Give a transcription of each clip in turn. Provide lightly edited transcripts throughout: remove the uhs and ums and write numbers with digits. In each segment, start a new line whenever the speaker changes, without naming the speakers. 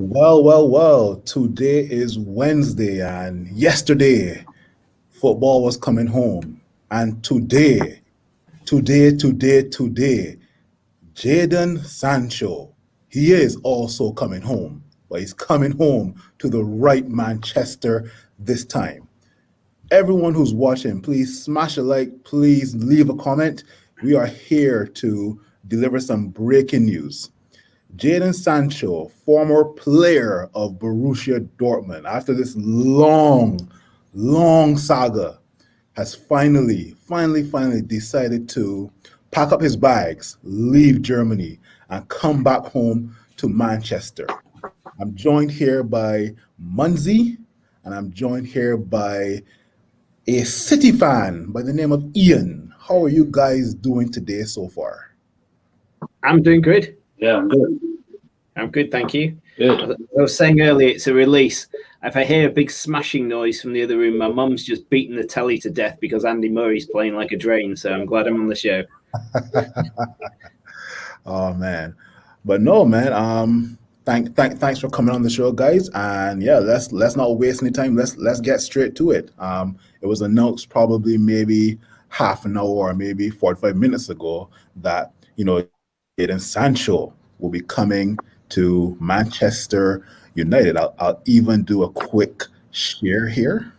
Well. Today is Wednesday, and yesterday football was coming home. And today, Jadon Sancho, he is also coming home, but he's coming home to the right Manchester this time. Everyone who's watching, please smash a like, please leave a comment. We are here to deliver some breaking news. Jadon Sancho, former player of Borussia Dortmund, after this long saga, has finally decided to pack up his bags, leave Germany, and come back home to Manchester. I'm joined here by Munzi, and I'm joined here by a City fan by the name of Ian. How are you guys doing today so far?
I'm doing good.
Yeah, I'm good.
I'm good, thank you.
Good.
I was saying earlier, it's a release. If I hear a big smashing noise from the other room, my mum's just beating the telly to death because Andy Murray's playing like a drain. So I'm glad I'm on the show.
Oh man, but no man. Thanks for coming on the show, guys. And yeah, let's not waste any time. Let's get straight to it. It was announced probably maybe half an hour or maybe 45 minutes ago that Jadon Sancho will be coming to Manchester United. I'll even do a quick share here.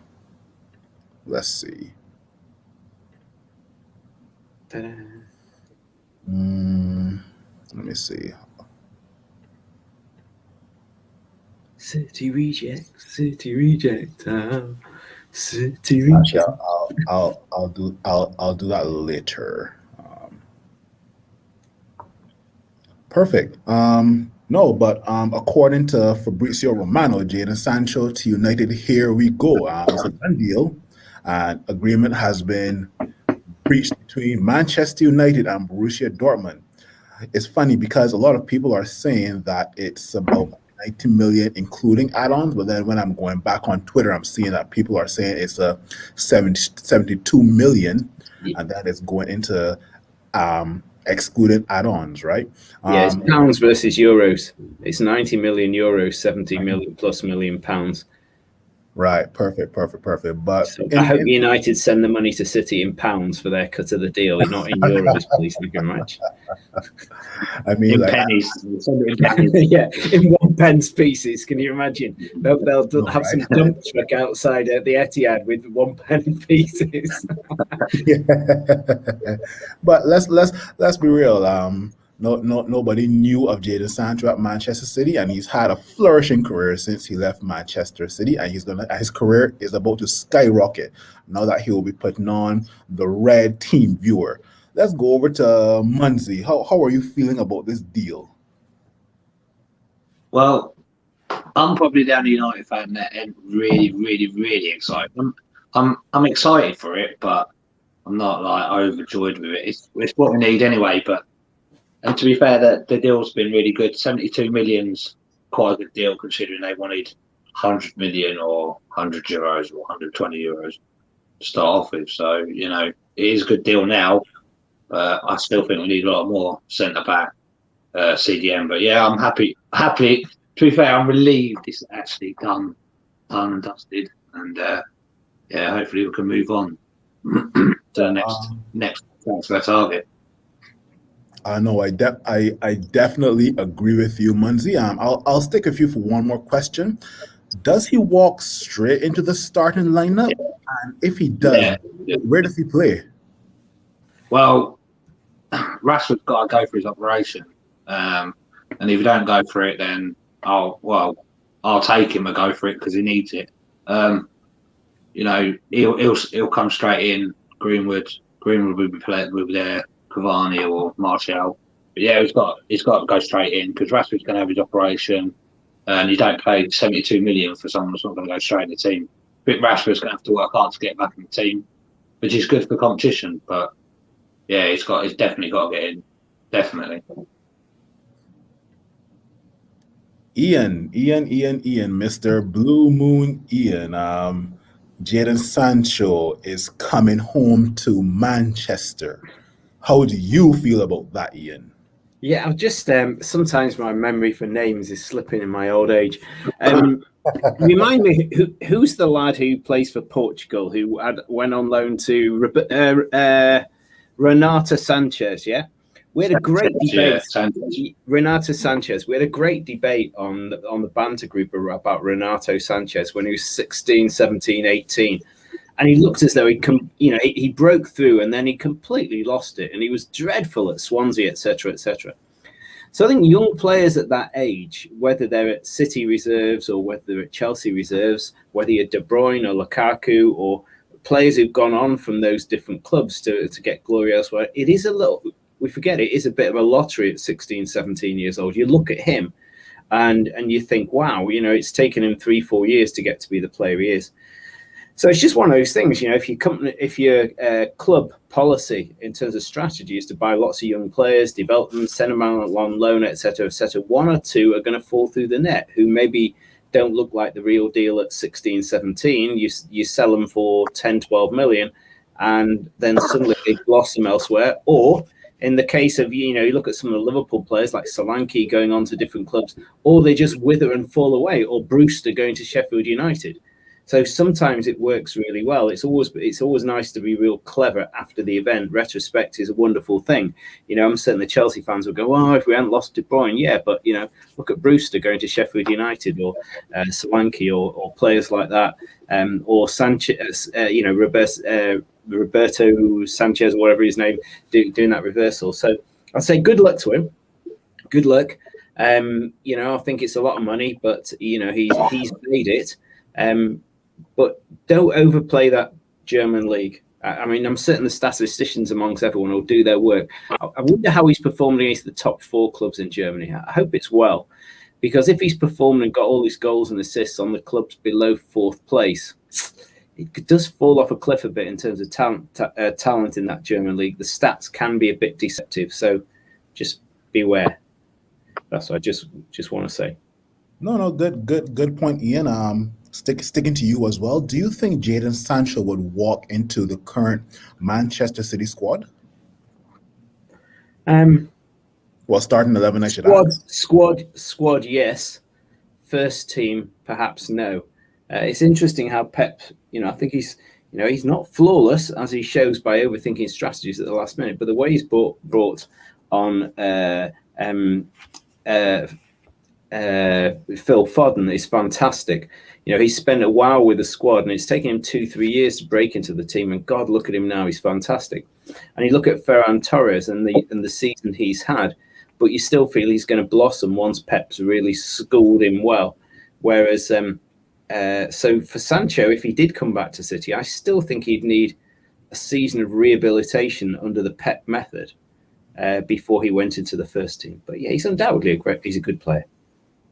Let's see. Let me see.
City reject. City reject. City
Actually,
reject.
I'll do that later. Perfect. No, but according to Fabrizio Romano, Jadon Sancho to United, here we go. It's a done deal. Agreement has been reached between Manchester United and Borussia Dortmund. It's funny because a lot of people are saying that it's about 90 million, including add-ons. But then when I'm going back on Twitter, I'm seeing that people are saying it's a 72 million, and that is going into excluding add-ons, right?
Yeah, it's pounds versus euros. It's 90 million euros, 70 million plus million pounds.
Right, perfect. But
so I hope United send the money to City in pounds for their cut of the deal, not in euros, please. Thank you very much.
I mean,
in
like,
pennies.
Yeah, in 1 pence pieces. Can you imagine? They'll have some dump truck outside at the Etihad with 1 penny pieces.
Yeah. But let's be real. Nobody knew of Jadon Sancho at Manchester City, and he's had a flourishing career since he left Manchester City, and his career is about to skyrocket now that he will be putting on the red team viewer. Let's go over to Munzi. How are you feeling about this deal?
Well, I'm probably the only United fan that ain't really excited. I'm excited for it, but I'm not like overjoyed with it. It's what we need anyway. And to be fair, the deal's been really good. 72 million's quite a good deal considering they wanted 100 million or 100 euros or 120 euros to start off with. So it is a good deal now. I still think we need a lot more centre back, CDM. But yeah, I'm happy. To be fair, I'm relieved it's actually done and dusted. And yeah, hopefully we can move on to the next transfer target.
No, I definitely agree with you, Munzi. I'll stick with you for one more question. Does he walk straight into the starting lineup? Yeah. And if he does, where does he play?
Well, Rashford's got to go for his operation, and if he don't go for it, then I'll take him and go for it because he needs it. He'll come straight in. Greenwood will be there. Cavani or Martial, but yeah, he's got to go straight in because Rashford's going to have his operation, and you don't pay 72 million for someone that's not going to go straight in the team. I think Rashford's going to have to work hard to get back in the team, which is good for competition. But yeah, he's definitely got to get in, definitely.
Ian, Mr. Blue Moon Ian. Jadon Sancho is coming home to Manchester. How do you feel about that, Ian?
Yeah, I've just sometimes my memory for names is slipping in my old age. Remind me, who's the lad who plays for Portugal who went on loan to Renato Sanchez? Yeah, we had a great debate. Renato Sanchez. We had a great debate on the banter group about Renato Sanchez when he was 16, 17, 18. And he looked as though he broke through and then he completely lost it. And he was dreadful at Swansea, etc., etc. So I think young players at that age, whether they're at City reserves or whether they're at Chelsea reserves, whether you're De Bruyne or Lukaku or players who've gone on from those different clubs to get glory elsewhere, it is we forget it is a bit of a lottery at 16, 17 years old. You look at him and you think, wow, it's taken him 3-4 years to get to be the player he is. So it's just one of those things, if your club policy in terms of strategy is to buy lots of young players, develop them, send them out on loan, etc., one or two are going to fall through the net who maybe don't look like the real deal at 16, 17. You sell them for 10, 12 million, and then suddenly they blossom elsewhere. Or in the case of, you look at some of the Liverpool players like Solanke going on to different clubs, or they just wither and fall away, or Brewster going to Sheffield United. So sometimes it works really well. It's always nice to be real clever after the event. Retrospect is a wonderful thing. I'm certain the Chelsea fans will go, "Oh, if we hadn't lost De Bruyne, yeah." But look at Brewster going to Sheffield United, or Solanke, or players like that, or Sanchez. Roberto Sanchez, or whatever his name, doing that reversal. So I'd say good luck to him. Good luck. I think it's a lot of money, but he's made it. But don't overplay that German league. I mean, I'm certain the statisticians amongst everyone will do their work. I wonder how he's performed against the top 4 clubs in Germany. I hope it's well, because if he's performed and got all these goals and assists on the clubs below 4th place, it does fall off a cliff a bit in terms of talent in that German league. The stats can be a bit deceptive, so just beware. That's what I just want to say.
No, good point, Ian. Sticking to you as well. Do you think Jadon Sancho would walk into the current Manchester City squad? Starting 11, I should ask.
Squad, yes. First team, perhaps no. It's interesting how Pep. I think he's not flawless as he shows by overthinking strategies at the last minute, but the way he's brought on Phil Foden is fantastic. He's spent a while with the squad, and it's taken him 2-3 years to break into the team. And God, look at him now; he's fantastic. And you look at Ferran Torres and the season he's had, but you still feel he's going to blossom once Pep's really schooled him well. Whereas, so for Sancho, if he did come back to City, I still think he'd need a season of rehabilitation under the Pep method before he went into the first team. But yeah, he's undoubtedly he's a good player.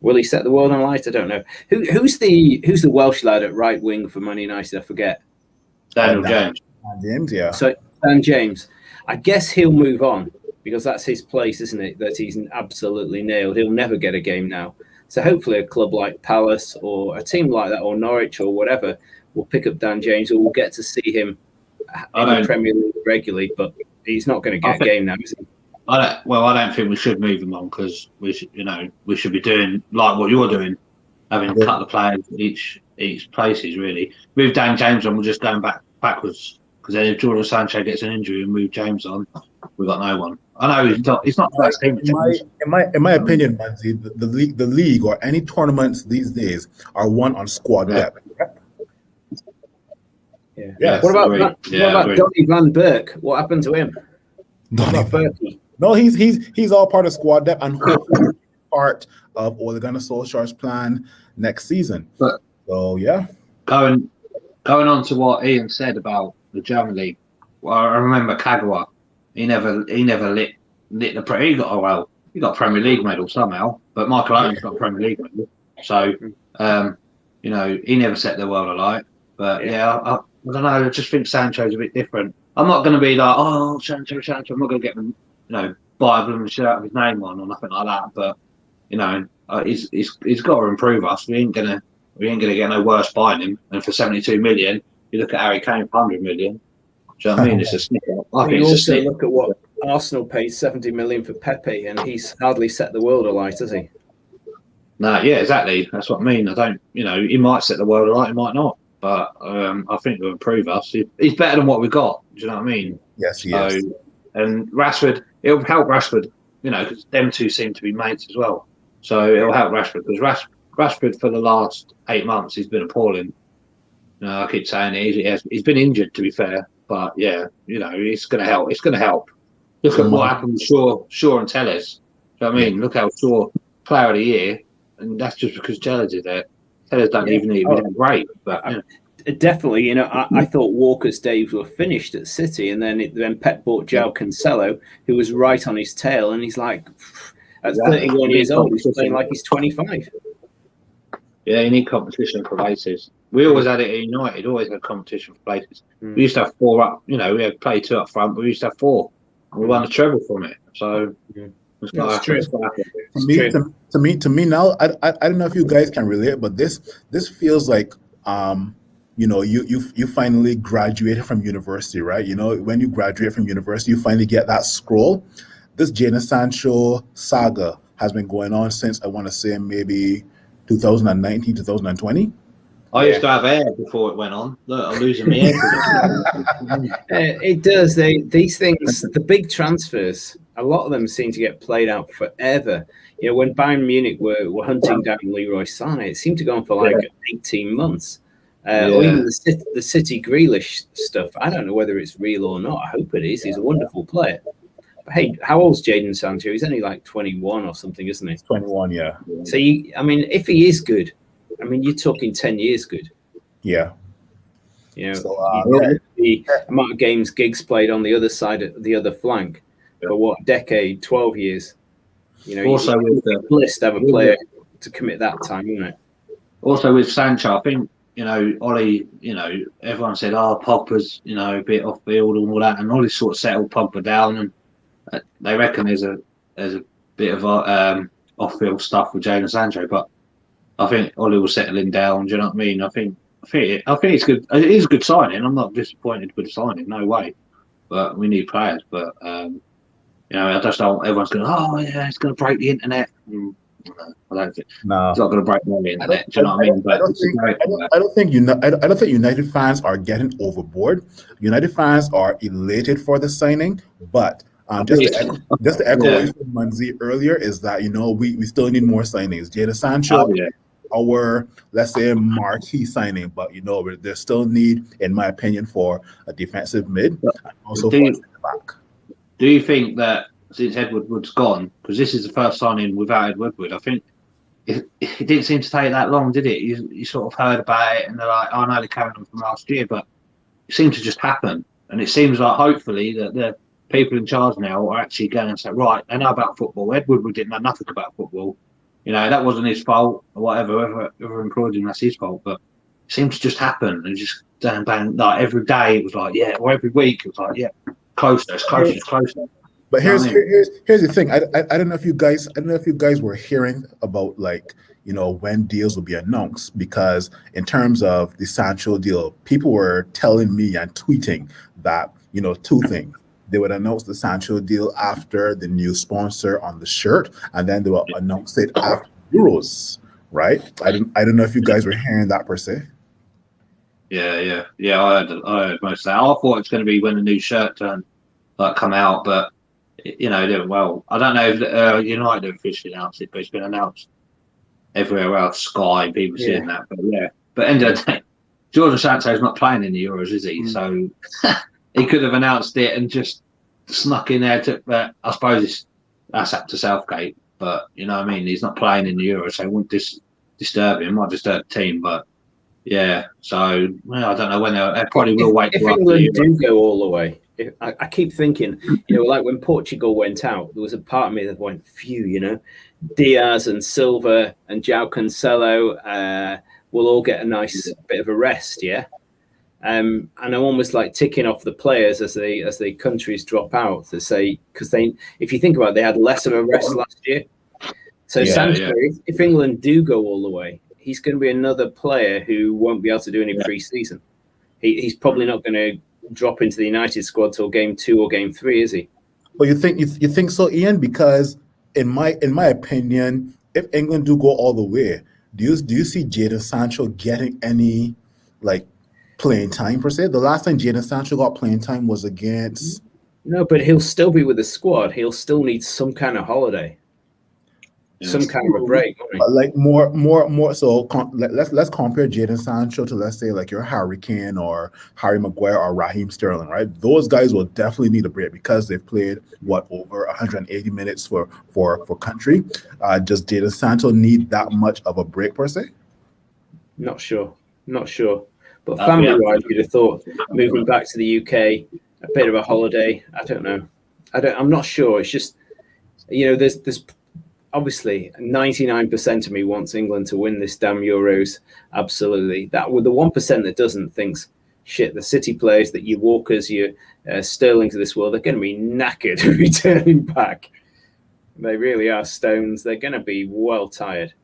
Will he set the world on light? I don't know. Who's the Welsh lad at right wing for Man United? I forget.
Daniel James.
James, yeah.
So Dan James. I guess he'll move on because that's his place, isn't it? That he's absolutely nailed. He'll never get a game now. So hopefully a club like Palace or a team like that or Norwich or whatever will pick up Dan James, or we'll get to see him in the Premier League regularly. But he's not going to get a game now, is he?
I don't think we should move him on, because we should be doing like what you're doing, having a couple of players each places really. Move Dan James on, we're just going backwards, because then if Jadon Sancho gets an injury and move James on, we've got no one. I know he's not the best team.
In my opinion, Manzi, the league or any tournaments these days are won on squad depth.
Yeah. What about Donny van Beek? What happened to him?
No, he's all part of squad depth and hopefully part of Ole Gunnar Solskjaer's plan next season.
But
so yeah,
going on to what Ian said about the German league. Well, I remember Kagawa. He never lit the Premier. He got Premier League medal somehow, but Michael Owen's got Premier League medal. So he never set the world alight. But I don't know. I just think Sancho's a bit different. I'm not going to be like, oh, Sancho. I'm not going to get them, Bible and shit out of his name on or nothing like that. But he's got to improve us. We ain't gonna get no worse buying him. And for 72 million, you look at Harry Kane for 100 million. Do you know what I mean? It's a snicker. I think it's a snicker.
Look at what Arsenal paid 70 million for Pepe, and he's hardly set the world alight, has he?
No, yeah, exactly. That's what I mean. I don't, he might set the world alight, he might not. But I think he'll improve us. He's better than what we got. Do you know what I mean?
Yes, he is.
And Rashford, it'll help Rashford, because them two seem to be mates as well. So it'll help Rashford because Rashford for the last 8 months he's been appalling. I keep saying he's been injured, to be fair, but yeah, it's going to help. It's going to help. Look at what happened with Shaw and Telles. Do you know what I mean? Look how Shaw player of the year, and that's just because Telles is there. Telles don't even need to be great, but
definitely. I thought Walker's days were finished at City, and then Pep bought João Cancelo, who was right on his tail, and he's like, at 31 years old, he's playing like he's 25.
Yeah, you need competition for places. We always had it at United, always had competition for places. We used to have 4 up, we had play 2 up front, but we used to have 4. We won a treble from it. So
that's true.
To me now, I don't know if you guys can relate, but this feels like you finally graduated from university, right? When you graduate from university, you finally get that scroll. This Jadon Sancho saga has been going on since I want to say maybe 2019, 2020.
I used to have hair before it went on. Look, I'm losing my hair.
It does. These things, the big transfers, a lot of them seem to get played out forever. When Bayern Munich were hunting down Leroy Sané, it seemed to go on for like 18 months. Or even the City Grealish stuff. I don't know whether it's real or not. I hope it is. He's a wonderful player. But hey, how old's Jadon Sancho? He's only like 21 or something, isn't he?
21, yeah.
So, if he is good, you're talking 10 years good.
Yeah.
The amount of games Giggs played on the other side, the other flank, for what, decade, 12 years.
Also, with the
list have a player to commit that time, isn't it? Also,
with Sancho, I think, Ollie, everyone said, Pogba's, a bit off field and all that, and Ollie sort of settled Pogba down, and they reckon there's a bit of off field stuff with Jadon Sancho, but I think Ollie will settle him down. Do you know what I mean? I think it's good. It is a good signing. I'm not disappointed with the signing, no way. But we need players. But I just don't. Everyone's going, it's going to break the internet. I don't think.
No,
it's not going to break the internet. Do you know what I mean? But
I don't think United fans are getting overboard. United fans are elated for the signing, but just to echo what Munzi earlier is that we still need more signings. Jadon Sancho, our, let's say, marquee signing, but there's still need, in my opinion, for a defensive mid and also for a centre back.
Do you think that since Edward Wood's gone, because this is the first signing without Edward Wood, I think it didn't seem to take that long, did it? You sort of heard about it and they're like, no, they're carrying on from last year, but it seemed to just happen. And it seems like hopefully that the people in charge now are actually going and say, right, they know about football. Edward Wood didn't know nothing about football. That wasn't his fault or whatever. Whoever employed him, that's his fault. But it seemed to just happen and just bang. Like every day it was like, or every week it was like, closer.
But here's the thing. I don't know if you guys were hearing about when deals will be announced, because in terms of the Sancho deal, people were telling me and tweeting that 2 things. They would announce the Sancho deal after the new sponsor on the shirt, and then they will announce it after Euros, right? I don't know if you guys were hearing that per se.
Yeah. I heard most of that. I thought it was going to be when the new shirt come out, but it didn't. Well, I don't know if United officially announced it, but it's been announced everywhere else. Sky, BBC, and that. But but end of the day, Jadon Sancho's not playing in the Euros, is he? So. He could have announced it and just snuck in there. But I suppose that's up to Southgate. But you know what I mean? He's not playing in the Euro, so it wouldn't disturb him. It might disturb the team. But so I don't know when they probably will wait.
If England do go all the way, I keep thinking, like when Portugal went out, there was a part of me that went, phew, Diaz and Silva and João Cancelo will all get a nice bit of a rest, and I'm almost like ticking off the players as the countries drop out to say, because if you think about it, they had less of a rest last year. So Sancho, if England do go all the way, he's going to be another player who won't be able to do any pre-season. He's probably not going to drop into the United squad till game 2 or game 3, is he?
But you think so, Ian? Because in my opinion, if England do go all the way, do you see Jadon Sancho getting any like playing time per se? The last time Jadon Sancho got playing time was against.
No, but he'll still be with the squad. He'll still need some kind of holiday, some kind of a break. Won't he?
Like more. So let's compare Jadon Sancho to, let's say, like your Harry Kane or Harry Maguire or Raheem Sterling, right? Those guys will definitely need a break because they've played over 180 minutes for country. Does Jadon Sancho need that much of a break per se?
Not sure. But family-wise, you'd have thought moving back to the UK, a bit of a holiday. I don't know. I'm not sure. It's just, there's obviously 99% of me wants England to win this damn Euros. Absolutely. That with the 1% that doesn't thinks, shit, the City players, that your Walkers, your Sterlings of this world, they're going to be knackered returning back. They really are stones. They're going to be well tired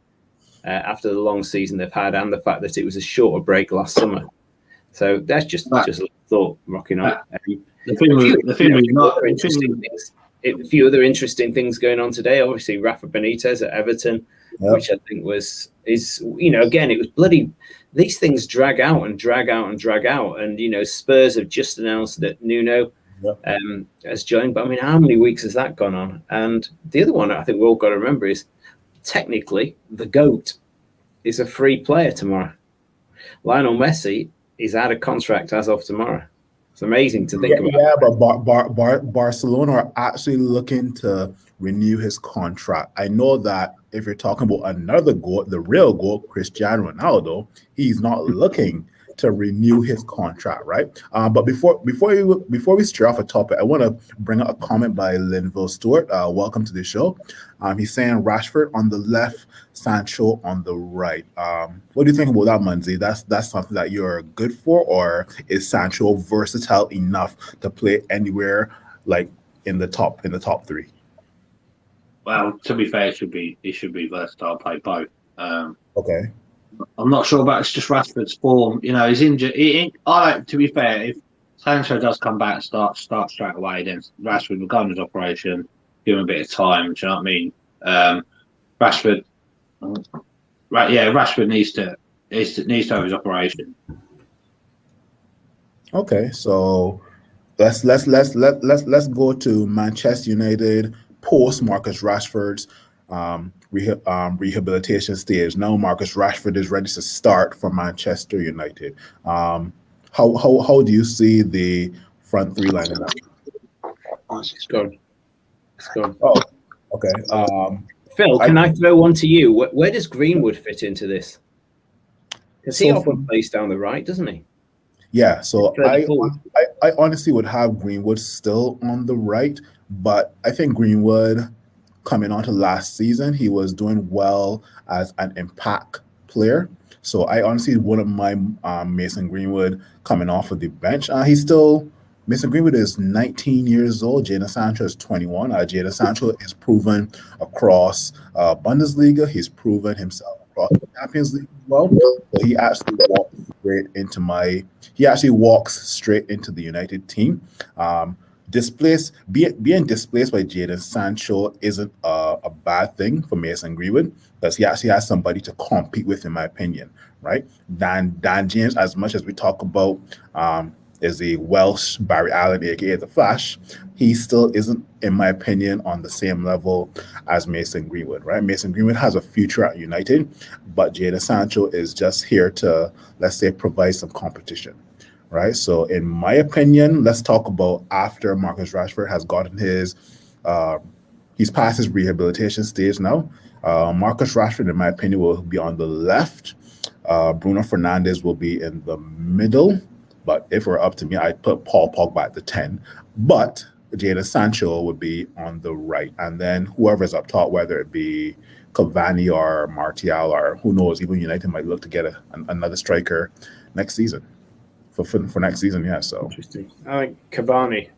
after the long season they've had and the fact that it was a shorter break last summer. So that's just a thought rocking on. A few other interesting things going on today. Obviously, Rafa Benitez at Everton, which I think again, it was bloody. These things drag out. And, Spurs have just announced that Nuno has joined. But I mean, how many weeks has that gone on? And the other one I think we've all got to remember is technically the GOAT is a free player tomorrow. Lionel Messi is out of contract as of tomorrow. It's amazing to think about.
Yeah, but Barcelona are actually looking to renew his contract. I know that if you're talking about another GOAT, the real GOAT, Cristiano Ronaldo, he's not looking to renew his contract, right? But before we stray off a topic, I want to bring up a comment by Linville Stewart. Welcome to the show. He's saying Rashford on the left, Sancho on the right. What do you think about that, Munzi? That's something that you're good for, or is Sancho versatile enough to play anywhere, like in the top three?
Well, to be fair, he should be versatile, play both.
Okay.
I'm not sure about it's just Rashford's form. He's injured. To be fair, if Sancho does come back, start straight away, then Rashford will go on his operation, give him a bit of time. Do you know what I mean? Rashford, Rashford needs to have his operation.
Okay, so let's go to Manchester United post Marcus Rashford's rehabilitation stage. Now Marcus Rashford is ready to start for Manchester United. How do you see the front three lining up?
It's good.
Oh, okay.
Phil, can I throw one to you? Where does Greenwood fit into this? Because he often plays down the right, doesn't he?
Yeah, so I honestly would have Greenwood still on the right, but I think Greenwood, coming on to last season, he was doing well as an impact player. So I honestly wouldn't mind Mason Greenwood coming off of the bench. Mason Greenwood is 19 years old. Jadon Sancho is 21. Jadon Sancho is proven across Bundesliga. He's proven himself across the Champions League as well. So he actually walks straight into the United team. Being displaced by Jadon Sancho isn't a bad thing for Mason Greenwood, because he actually has somebody to compete with, in my opinion, right? Dan James, as much as we talk about is the Welsh Barry Allen, aka the Flash, he still isn't, in my opinion, on the same level as Mason Greenwood, right? Mason Greenwood has a future at United, but Jadon Sancho is just here to, let's say, provide some competition. Right. So in my opinion, let's talk about after Marcus Rashford has gotten he's past his rehabilitation stage now. Marcus Rashford, in my opinion, will be on the left. Bruno Fernandes will be in the middle. But if it were up to me, I'd put Paul Pogba at the 10. But Jadon Sancho would be on the right. And then whoever's up top, whether it be Cavani or Martial, or who knows, even United might look to get another striker next season. For next season, yeah. So
interesting. I think Cavani.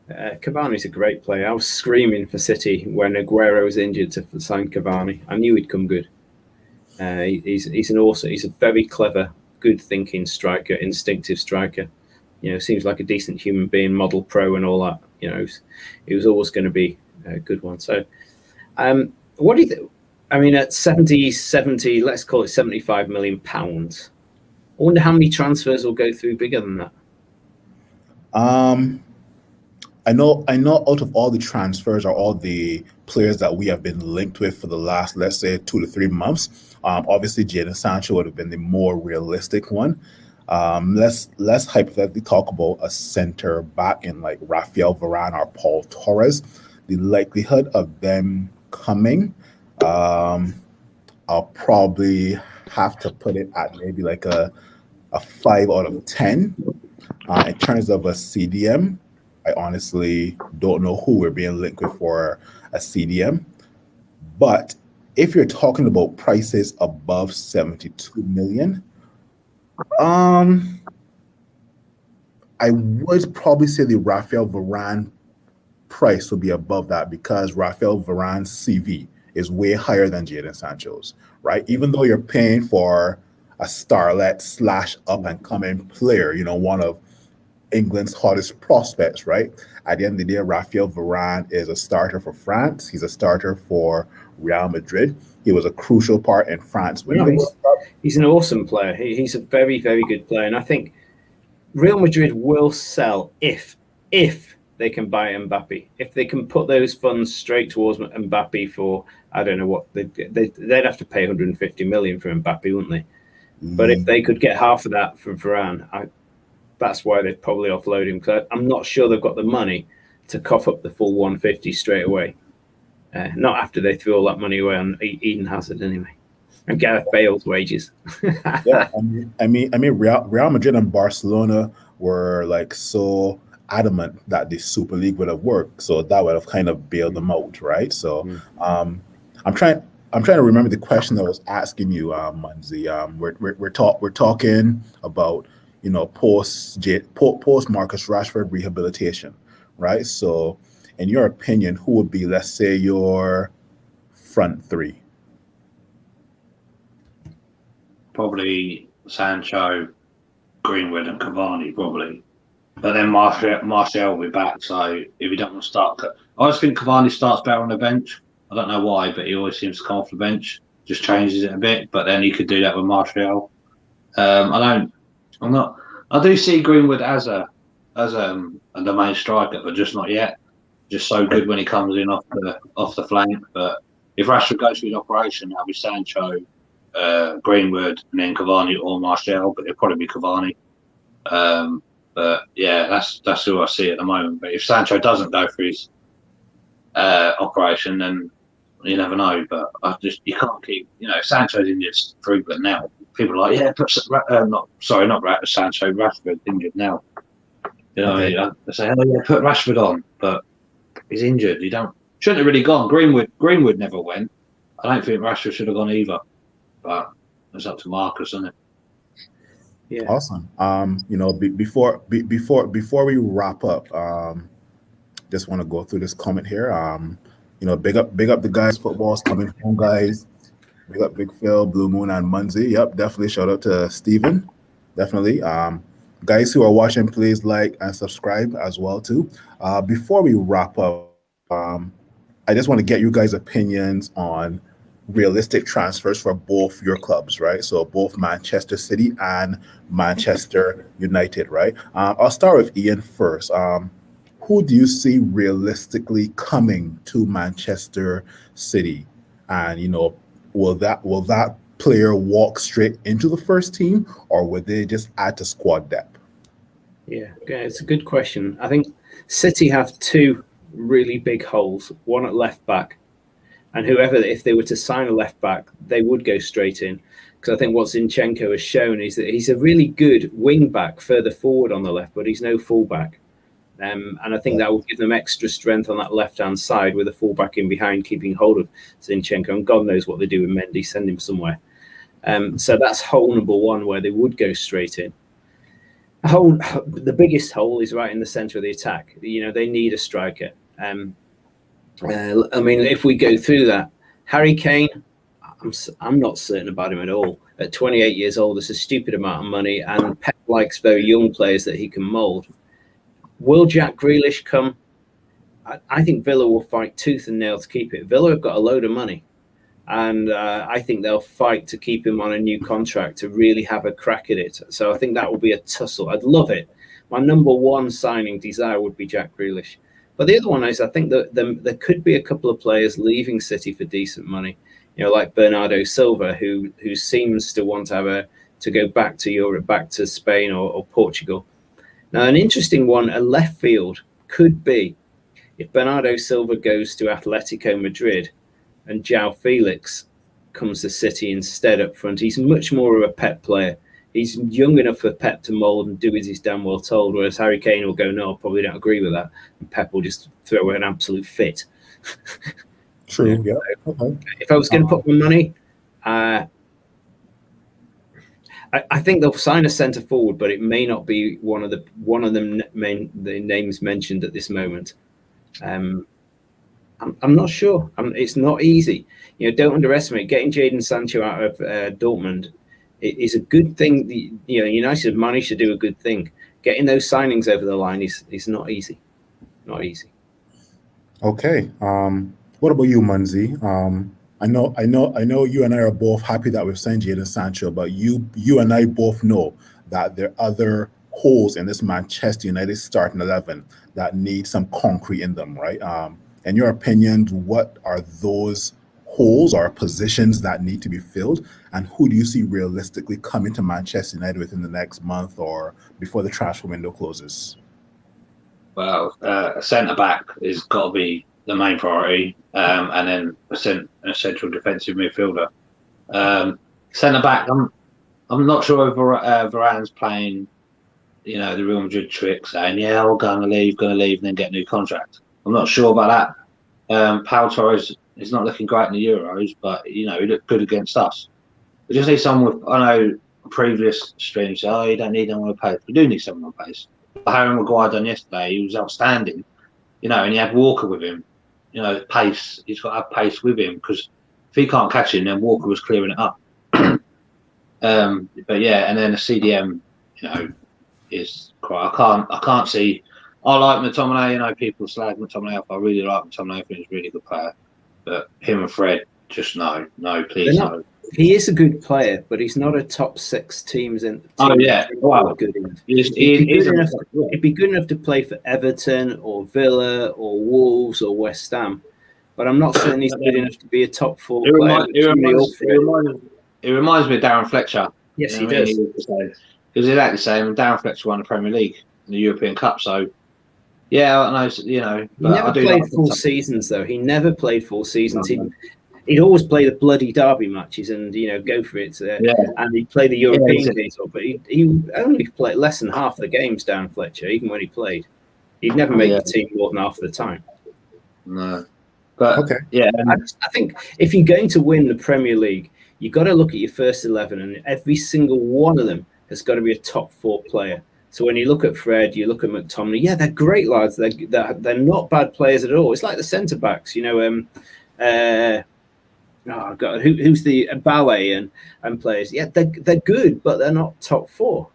Cavani's a great player. I was screaming for City when Aguero was injured to sign Cavani. I knew he'd come good. He's a very clever, good thinking striker, instinctive striker. seems like a decent human being, model pro and all that. He was always going to be a good one. So, what do you think? I mean, at 70, let's call it £75 million. I wonder how many transfers will go through bigger than that.
I know out of all the transfers or all the players that we have been linked with for the last, let's say, 2 to 3 months, obviously Jadon Sancho would have been the more realistic one. Let's hypothetically talk about a center back in like Rafael Varane or Paul Torres. The likelihood of them coming, I'll probably have to put it at maybe like a 5 out of 10. In terms of a CDM, I honestly don't know who we're being linked with for a CDM. But if you're talking about prices above 72 million, I would probably say the Rafael Varane price will be above that because Rafael Varane's CV is way higher than Jadon Sancho's, right? Even though you're paying for a starlet / up and coming player, one of England's hottest prospects, right? At the end of the day, Rafael Varane is a starter for France. He's a starter for Real Madrid. He was a crucial part in France winning the World Cup.
He's an awesome player. He's a very, very good player. And I think Real Madrid will sell if they can buy Mbappe. If they can put those funds straight towards Mbappe for, I don't know what, they'd have to pay 150 million for Mbappe, wouldn't they? But if they could get half of that from Varane, that's why they'd probably offload him. Because I'm not sure they've got the money to cough up the full 150 straight away. Not after they threw all that money away on Eden Hazard anyway. And Gareth Bale's wages.
Yeah, I mean, Real Madrid and Barcelona were like so adamant that the Super League would have worked, so that would have kind of bailed them out, right? So, I'm trying to remember the question that I was asking you, Munzi. We're talking about post Marcus Rashford rehabilitation, right? So, in your opinion, who would be, let's say, your front three?
Probably Sancho, Greenwood, and Cavani, probably. But then Martial will be back, so if you don't want to start, I always think Cavani starts better on the bench. I don't know why, but he always seems to come off the bench, just changes it a bit. But then you could do that with Martial. I do see Greenwood as the main striker, but just not yet. Just so good when he comes in off the flank. But if Rashford goes through the operation, that'll be Sancho, Greenwood, and then Cavani or Martial. But it'll probably be Cavani. But yeah, that's who I see at the moment. But if Sancho doesn't go through his operation, then you never know. But you can't keep. Sancho's injured frequent now. People are like, yeah, not Sancho. Rashford injured now.
Okay.
I say, oh yeah, put Rashford on, but he's injured. Shouldn't have really gone. Greenwood never went. I don't think Rashford should have gone either. But it's up to Marcus, isn't it?
Yeah.
Awesome. Before we wrap up, just want to go through this comment here. Big up the guys. Football's coming home, guys. Big up Big Phil, Blue Moon, and Munzi. Yep, definitely shout out to Steven. Definitely. Guys who are watching, please like and subscribe as well too. Before we wrap up, I just want to get you guys' opinions on realistic transfers for both your clubs, right? So both Manchester City and Manchester United, right? I'll start with Ian first. Who do you see realistically coming to Manchester City? And will that player walk straight into the first team, or would they just add to squad depth?
Yeah, it's a good question. I think City have two really big holes, one at left back, and if they were to sign a left back, they would go straight in. Because I think what Zinchenko has shown is that he's a really good wing back further forward on the left, but he's no fullback. And I think that will give them extra strength on that left-hand side with a fullback in behind keeping hold of Zinchenko. And God knows what they do with Mendy, send him somewhere. So that's hole number one where they would go straight in. The biggest hole is right in the centre of the attack. They need a striker. If we go through that, Harry Kane, I'm not certain about him at all. at 28 years old. It's a stupid amount of money, and Pep likes very young players that he can mould. Will Jack Grealish come? I think Villa will fight tooth and nail to keep it. Villa have got a load of money, and I think they'll fight to keep him on a new contract to really have a crack at it. So I think that will be a tussle. I'd love it. My number one signing desire would be Jack Grealish. But the other one is I think that there could be a couple of players leaving City for decent money, like Bernardo Silva, who seems to want to go back to Europe, back to Spain or Portugal. Now, an interesting one, a left field, could be if Bernardo Silva goes to Atletico Madrid and João Felix comes to City instead up front. He's much more of a Pep player. He's young enough for Pep to mould and do as he's damn well told, whereas Harry Kane will go, no, I probably don't agree with that. And Pep will just throw an absolute fit.
True, yeah. Okay.
If I was going to put my money, I think they'll sign a centre forward, but it may not be one of the names mentioned at this moment. I'm not sure. It's not easy. Don't underestimate getting Jadon Sancho out of Dortmund. It is a good thing. United have managed to do a good thing. Getting those signings over the line is not easy. Not easy.
Okay. What about you, Munzi? I know you and I are both happy that we've signed Jadon Sancho, but you and I both know that there are other holes in this Manchester United starting 11 that need some concrete in them, right? In your opinion, what are those holes or positions that need to be filled, and who do you see realistically coming to Manchester United within the next month or before the transfer window closes?
Well, a centre-back has got to be the main priority, and then a central defensive midfielder. Centre-back, I'm not sure if Varane's playing, the Real Madrid trick, saying, yeah, I'm going to leave, and then get a new contract. I'm not sure about that. Pau Torres is not looking great in the Euros, but, he looked good against us. We just need someone with, I know previous streams say, you don't need anyone with pace. We do need someone with pace. Harry Maguire done yesterday, he was outstanding, and he had Walker with him. Pace, he's got to have pace with him, because if he can't catch him, then Walker was clearing it up. But yeah, and then a CDM, is quite. I can't see. I like McTominay. People slag McTominay off. I really like McTominay. I think he's a really good player. But him and Fred, just no, please, no.
He is a good player, but he's not a top 6 teams in.
Oh yeah, wow,
good enough. He'd be good enough to play for Everton or Villa or Wolves or West Ham, but I'm not saying he's good enough to be a top 4 player.
It reminds me of Darren Fletcher.
Yes, he does.
He was exactly the same. Darren Fletcher won the Premier League and the European Cup, so yeah, I know.
But he never played full seasons, though. He never played full seasons. He'd always play the bloody derby matches and go for it. And he'd play the European games, but he only played less than half the games. Darren Fletcher, even when he played, he'd never make the team more than half the time.
No, but
okay,
yeah.
I think if you're going to win the Premier League, you've got to look at your first 11, and every single one of them has got to be a top 4 player. So when you look at Fred, you look at McTominay. Yeah, they're great lads. They're not bad players at all. It's like the centre backs, who's the Ballet and players? Yeah, they're good, but they're not top 4.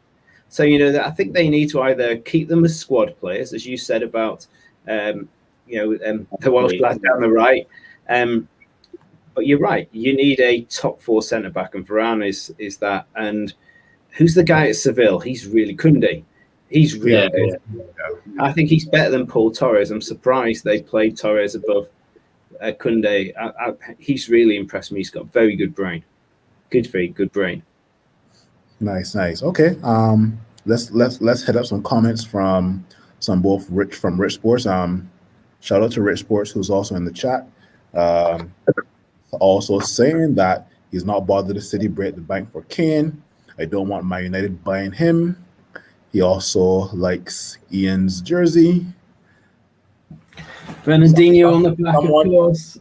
So I think they need to either keep them as squad players, as you said about the Welsh lad down the right. But you're right. You need a top 4 centre back, and Varane is that. And who's the guy at Seville? He's really Koundé. He's really good. Yeah. I think he's better than Paul Torres. I'm surprised they played Torres above Koundé. He's really impressed me. He's got a very good brain. Good feet, good brain.
Nice. Okay. Let's hit up some comments from Rich Sports. Shout out to Rich Sports, who's also in the chat. Also saying that he's not bothered the City break the bank for Kane. I don't want Man United buying him. He also likes Ian's jersey.
Fernandinho on the back, of course.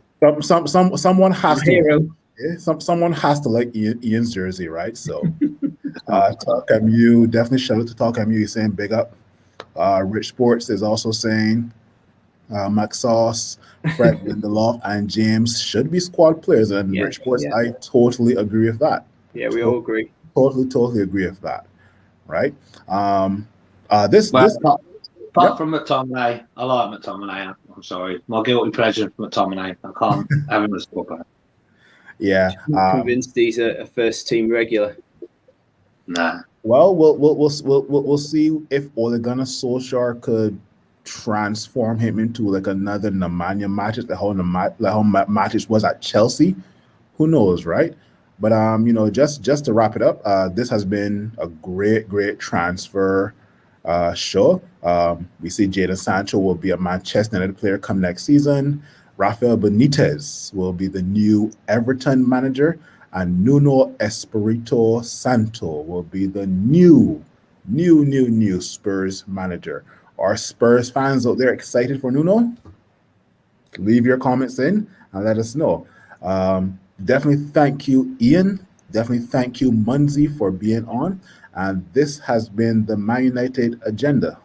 Someone has to. Someone has to like Ian's jersey, right? So, Talk MU, definitely shout out to Talk MU. He's saying big up. Rich Sports is also saying Max Sauce, Fred Lindelof, and James should be squad players. And Rich Sports, I totally agree with that.
Yeah, we all agree.
Totally agree with that. Right. This
Well,
this
apart
Yep.
from McTominay, I like McTominay. I'm sorry, my guilty pleasure, McTominay. I can't have him as a player.
Yeah.
Convinced he's a first team regular.
Nah.
Well, we'll see if Ole Gunnar Solskjaer could transform him into like another Nemanja Matic, like how Matic was at Chelsea. Who knows, right? But just to wrap it up, this has been a great transfer show. We see Jadon Sancho will be a Manchester United player come next season. Rafael Benitez will be the new Everton manager, and Nuno Espirito Santo will be the new Spurs manager. Are Spurs fans out there excited for Nuno? Leave your comments in and let us know. Definitely thank you, Ian. Definitely thank you, Munzi, for being on. And this has been the Man United Agenda.